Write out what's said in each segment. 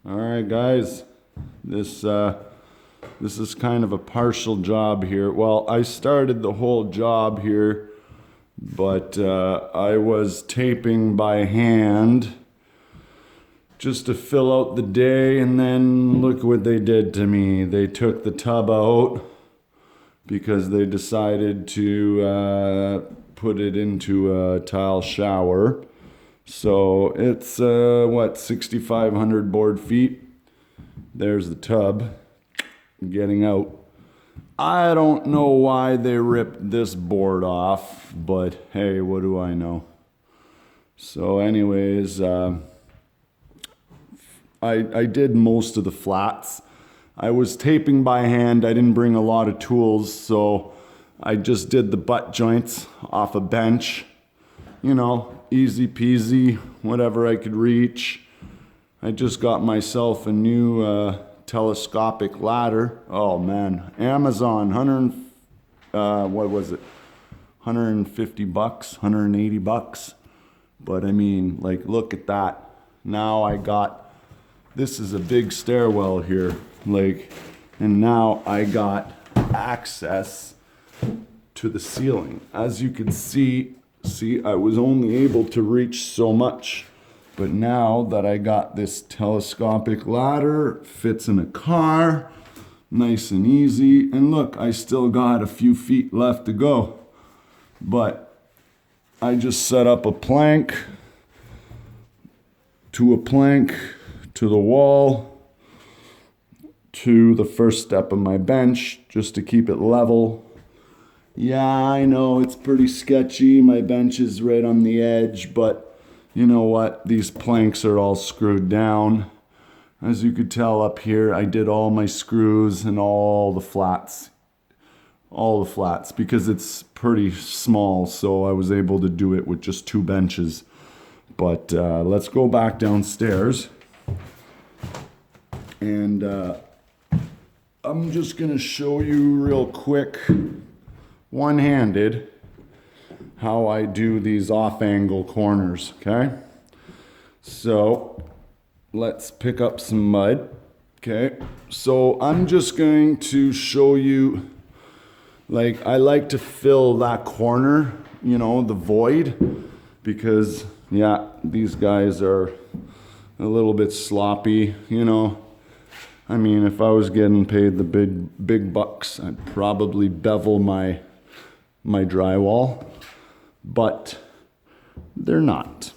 All right, guys. This is kind of a partial job here. Well, I started the whole job here, but I was taping by hand just to fill out the day, and then look what they did to me. They took the tub out because they decided to put it into a tile shower. So it's, 6,500 board feet. There's the tub getting out. I don't know why they ripped this board off, but hey, what do I know? So anyways, I did most of the flats. I was taping by hand. I didn't bring a lot of tools, so I just did the butt joints off a bench. You know, easy peasy, whatever I could reach. I just got myself a new telescopic ladder. Oh man, Amazon, what was it? 150 bucks, 180 bucks. But I mean, like, look at that. Now I got, this is a big stairwell here, like, and now I got access to the ceiling. As you can see, I was only able to reach so much. But now that I got this telescopic ladder, fits in a car, nice and easy. And look, I still got a few feet left to go. But I just set up a plank to the wall, to the first step of my bench, just to keep it level. Yeah, I know it's pretty sketchy. My bench is right on the edge, but you know what? These planks are all screwed down. As you could tell up here, I did all my screws and all the flats because it's pretty small, so I was able to do it with just 2 benches. But let's go back downstairs. And I'm just gonna show you real quick, one-handed, how I do these off-angle corners, okay? So let's pick up some mud, okay? So I'm just going to show you, like, I like to fill that corner, you know, the void, because yeah, these guys are a little bit sloppy, you know. I mean, if I was getting paid the big bucks, I'd probably bevel my drywall, but they're not.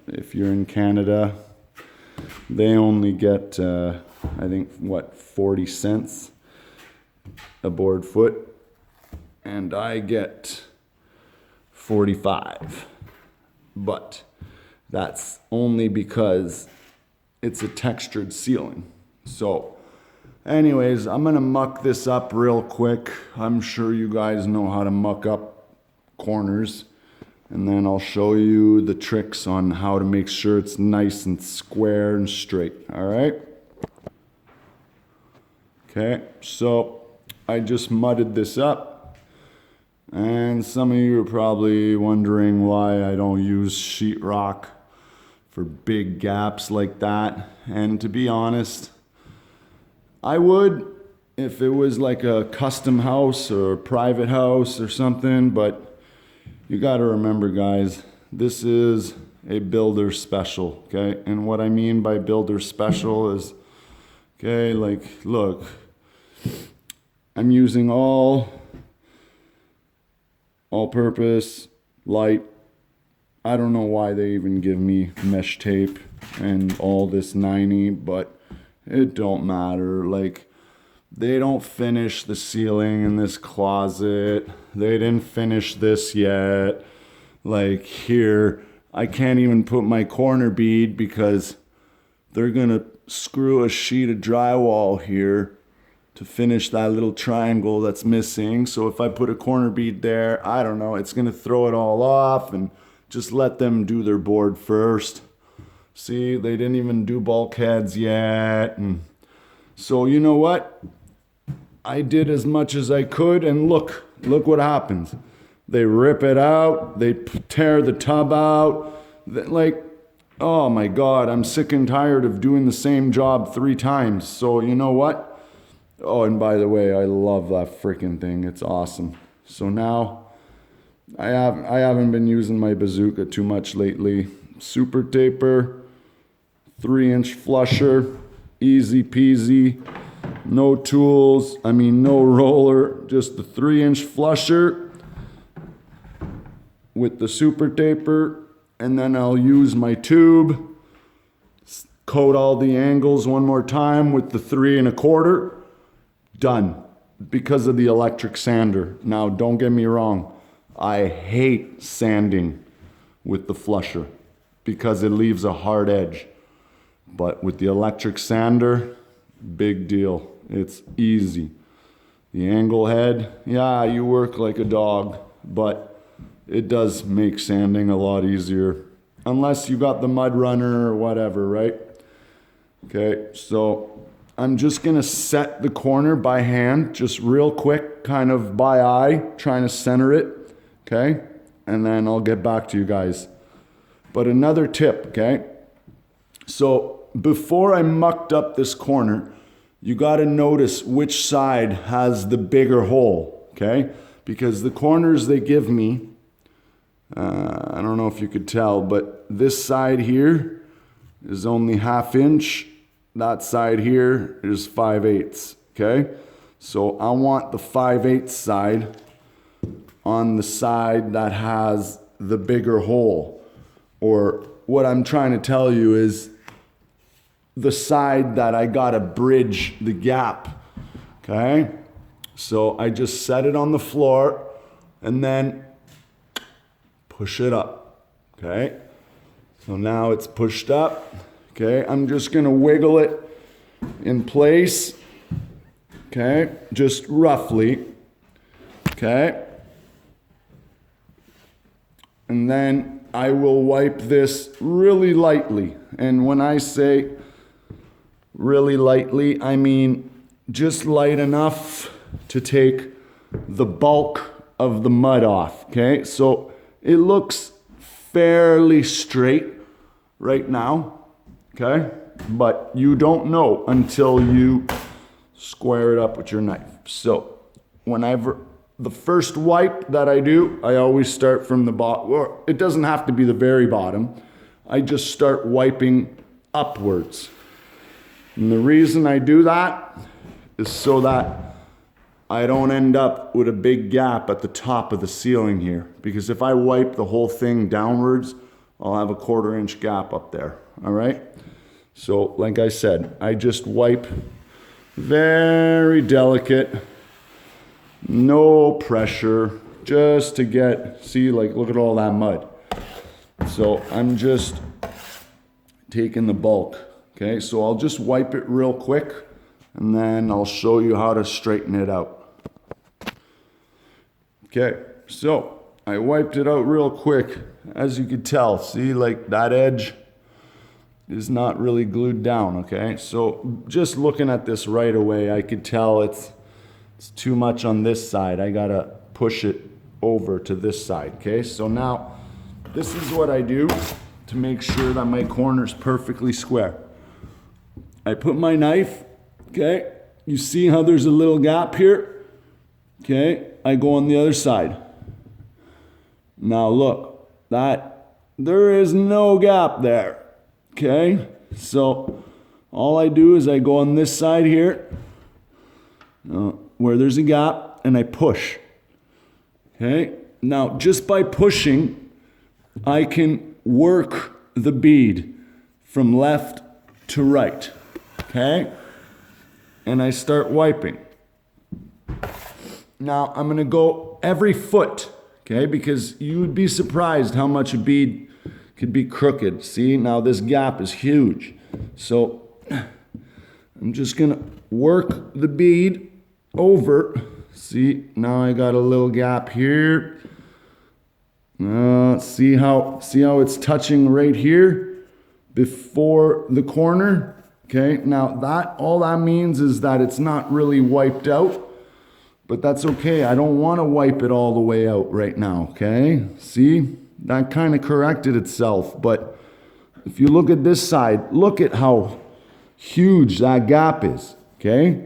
If you're in Canada, they only get, I think, 40 cents a board foot, and I get 45. But that's only because it's a textured ceiling. So anyways, I'm gonna muck this up real quick. I'm sure you guys know how to muck up corners. And then I'll show you the tricks on how to make sure it's nice and square and straight, all right? Okay, so I just mudded this up. And some of you are probably wondering why I don't use sheetrock for big gaps like that. And to be honest, I would if it was like a custom house or a private house or something, but you got to remember, guys, this is a builder special, okay? And what I mean by builder special is, okay, like, look, I'm using all-purpose, light. I don't know why they even give me mesh tape and all this 90, but it don't matter. Like, they don't finish the ceiling in this closet. They didn't finish this yet. Like, here, I can't even put my corner bead because they're gonna screw a sheet of drywall here to finish that little triangle that's missing. So if I put a corner bead there, I don't know, it's gonna throw it all off, and just let them do their board first. See, they didn't even do bulkheads yet. And so you know what? I did as much as I could, and look what happens. They rip it out, they tear the tub out. Like, Oh my God, I'm sick and tired of doing the same job 3 times. So you know what? Oh, and by the way, I love that freaking thing. It's awesome. So now I haven't been using my bazooka too much lately. Super taper, 3-inch flusher, easy peasy. No tools, no roller, just the 3-inch flusher with the super taper, and then I'll use my tube, coat all the angles one more time with the 3 1/4, done. Because of the electric sander. Now, don't get me wrong, I hate sanding with the flusher because it leaves a hard edge. But with the electric sander, big deal. It's easy. The angle head, yeah, you work like a dog, but it does make sanding a lot easier. Unless you got the mud runner or whatever, right? Okay, so I'm just gonna set the corner by hand, just real quick, kind of by eye, trying to center it, okay? And then I'll get back to you guys. But another tip, okay? So before I mucked up this corner, you gotta notice which side has the bigger hole, okay? Because the corners they give me, I don't know if you could tell, but this side here is only 1/2 inch. That side here is 5/8, okay? So I want the 5/8 side on the side that has the bigger hole. Or what I'm trying to tell you is the side that I gotta bridge the gap, okay? So I just set it on the floor and then push it up, okay? So now it's pushed up, okay? I'm just gonna wiggle it in place, okay? Just roughly, okay? And then I will wipe this really lightly. And when I say really lightly, I mean just light enough to take the bulk of the mud off, okay? So it looks fairly straight right now, okay? But you don't know until you square it up with your knife. So whenever the first wipe that I do, I always start from the bottom. Well, it doesn't have to be the very bottom. I just start wiping upwards. And the reason I do that is so that I don't end up with a big gap at the top of the ceiling here. Because if I wipe the whole thing downwards, I'll have a 1/4 inch gap up there, all right? So like I said, I just wipe very delicate, no pressure, just to get, see, like, look at all that mud. So I'm just taking the bulk, okay? So I'll just wipe it real quick and then I'll show you how to straighten it out. Okay, so I wiped it out real quick. As you can tell, see, like that edge is not really glued down, okay? So just looking at this right away, I could tell it's too much on this side. I gotta push it over to this side, okay? So now, this is what I do to make sure that my corner's perfectly square. I put my knife, okay? You see how there's a little gap here? Okay, I go on the other side. Now look, there is no gap there, okay? So all I do is I go on this side here, where there's a gap, and I push, okay? Now, just by pushing, I can work the bead from left to right, okay? And I start wiping. Now, I'm gonna go every foot, okay? Because you would be surprised how much a bead could be crooked. See, now this gap is huge. So I'm just gonna work the bead over. See, now I got a little gap here. See how it's touching right here before the corner? Okay, now all that means is that it's not really wiped out. But that's okay, I don't want to wipe it all the way out right now, okay? See, that kind of corrected itself, but if you look at this side, look at how huge that gap is, okay?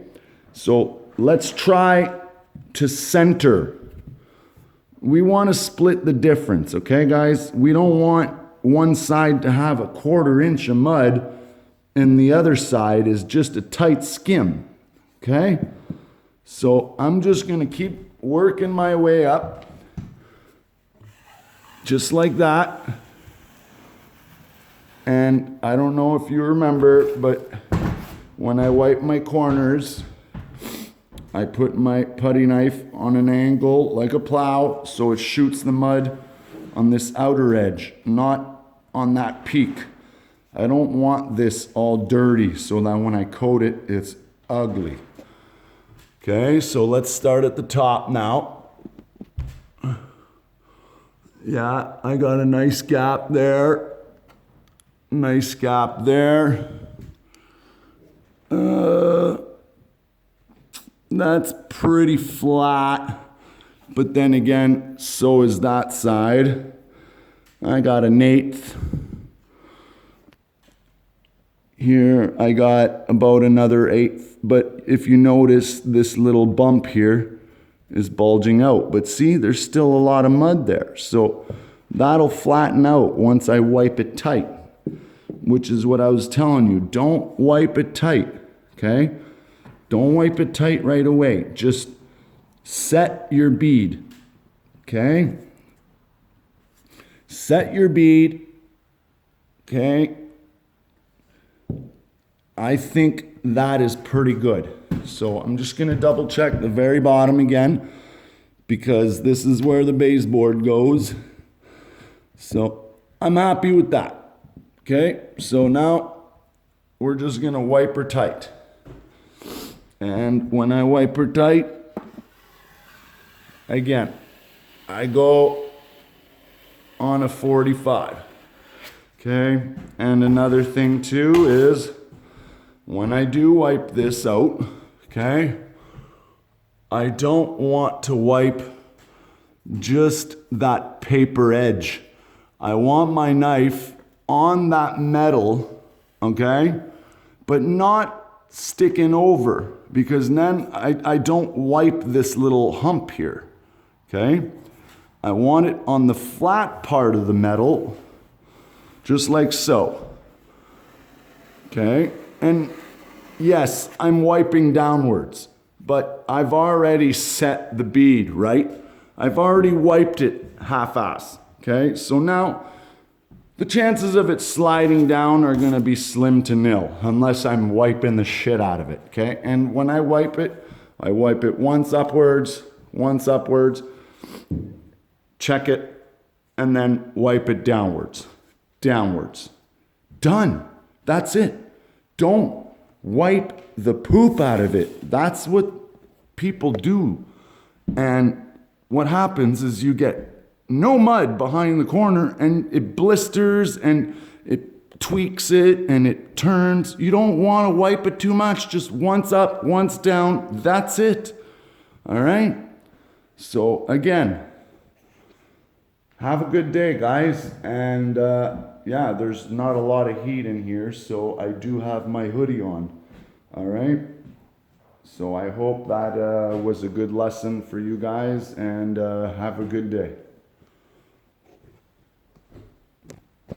So let's try to center. We want to split the difference, okay, guys? We don't want one side to have a 1/4 inch of mud and the other side is just a tight skim, okay? So I'm just going to keep working my way up, just like that. And I don't know if you remember, but when I wipe my corners, I put my putty knife on an angle like a plow so it shoots the mud on this outer edge, not on that peak. I don't want this all dirty so that when I coat it, it's ugly. Okay, so let's start at the top now. Yeah, I got a nice gap there. Nice gap there. That's pretty flat. But then again, so is that side. I got an 1/8. Here I got about another 1/8. But if you notice, this little bump here is bulging out. But see, there's still a lot of mud there. So that'll flatten out once I wipe it tight, which is what I was telling you. Don't wipe it tight, okay? Don't wipe it tight right away. Just set your bead, okay? Set your bead, okay? I think that is pretty good. So I'm just gonna double check the very bottom again because this is where the baseboard goes. So I'm happy with that, okay? So now we're just gonna wipe her tight. And when I wipe her tight, again, I go on a 45, okay? And another thing too is when I do wipe this out, okay, I don't want to wipe just that paper edge. I want my knife on that metal, okay, but not sticking over because then I don't wipe this little hump here, okay? I want it on the flat part of the metal, just like so, okay? And yes, I'm wiping downwards, but I've already set the bead, right? I've already wiped it half-ass, okay? So now the chances of it sliding down are gonna be slim to nil unless I'm wiping the shit out of it, okay? And when I wipe it once upwards, check it, and then wipe it downwards. Done. That's it. Don't wipe the poop out of it. That's what people do. And what happens is you get no mud behind the corner and it blisters and it tweaks it and it turns. You don't want to wipe it too much. Just once up, once down. That's it. All right? So again, have a good day, guys. And yeah, there's not a lot of heat in here, so I do have my hoodie on. All right? So I hope that was a good lesson for you guys, and have a good day.